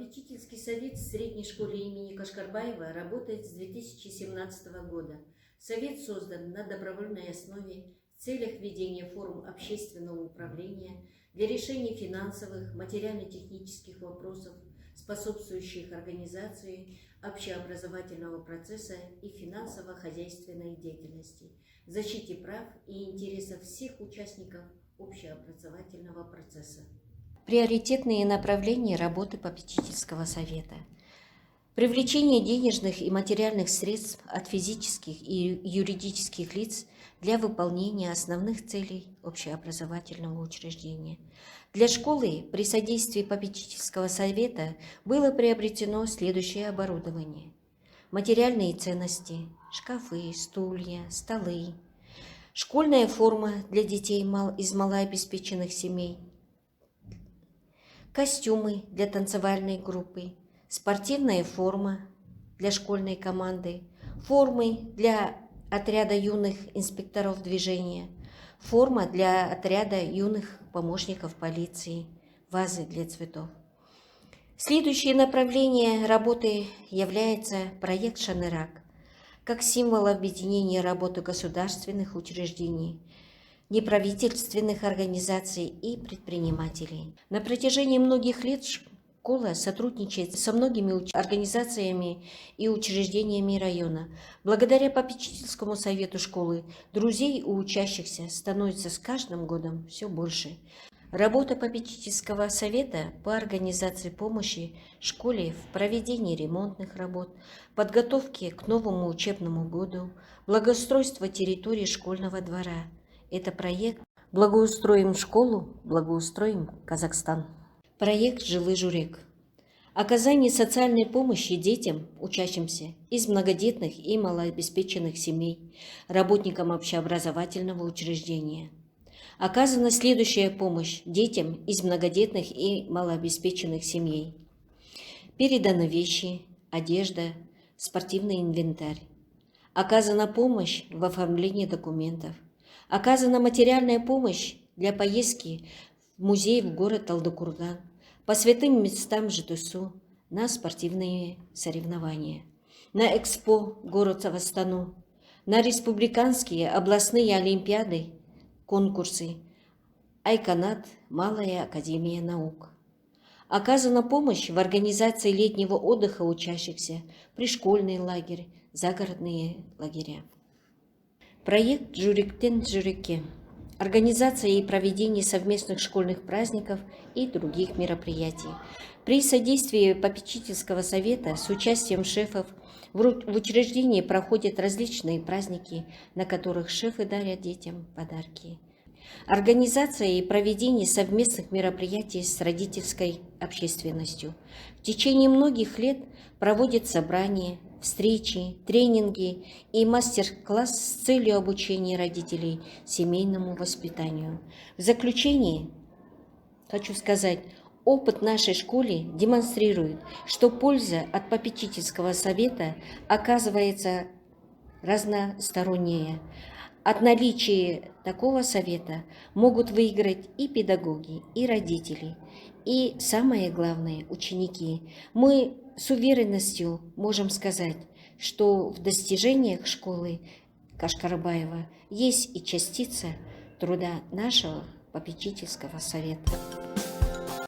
Попечительский совет в средней школе имени Кашкарбаева работает с 2017 года. Совет создан на добровольной основе в целях ведения форм общественного управления для решения финансовых, материально-технических вопросов, способствующих организации общеобразовательного процесса и финансово-хозяйственной деятельности, защите прав и интересов всех участников общеобразовательного процесса. Приоритетные направления работы попечительского совета. Привлечение денежных и материальных средств от физических и юридических лиц для выполнения основных целей общеобразовательного учреждения. Для школы при содействии попечительского совета было приобретено следующее оборудование: материальные ценности, шкафы, стулья, столы, школьная форма для детей из малообеспеченных семей, костюмы для танцевальной группы, спортивная форма для школьной команды, формы для отряда юных инспекторов движения, форма для отряда юных помощников полиции, вазы для цветов. Следующее направление работы является проект «Шанырак» как символ объединения работы государственных учреждений, неправительственных организаций и предпринимателей. На протяжении многих лет школа сотрудничает со многими организациями и учреждениями района. Благодаря попечительскому совету школы друзей у учащихся становится с каждым годом все больше. Работа попечительского совета по организации помощи школе в проведении ремонтных работ, подготовке к новому учебному году, благоустройство территории школьного двора. Это проект «Благоустроим школу, благоустроим Казахстан». Проект «Жилый Журек». Оказание социальной помощи детям, учащимся из многодетных и малообеспеченных семей, работникам общеобразовательного учреждения. Оказана следующая помощь детям из многодетных и малообеспеченных семей. Переданы вещи, одежда, спортивный инвентарь. Оказана помощь в оформлении документов. Оказана материальная помощь для поездки в музей в город Талдыкурган, по святым местам ЖТСУ, на спортивные соревнования, на Экспо город Астану, на республиканские областные олимпиады, конкурсы, Айканат, Малая академия наук. Оказана помощь в организации летнего отдыха учащихся, пришкольный лагерь, загородные лагеря. Проект «Журектен Журекке». Организация и проведение совместных школьных праздников и других мероприятий. При содействии попечительского совета с участием шефов в учреждении проходят различные праздники, на которых шефы дарят детям подарки. Организация и проведение совместных мероприятий с родительской общественностью. В течение многих лет проводят собрания, встречи, тренинги и мастер-класс с целью обучения родителей семейному воспитанию. В заключение хочу сказать, опыт нашей школы демонстрирует, что польза от попечительского совета оказывается разносторонняя. От наличия такого совета могут выиграть и педагоги, и родители, и, самое главное, ученики. Мы с уверенностью можем сказать, что в достижениях школы Кашкарбаева есть и частица труда нашего попечительского совета.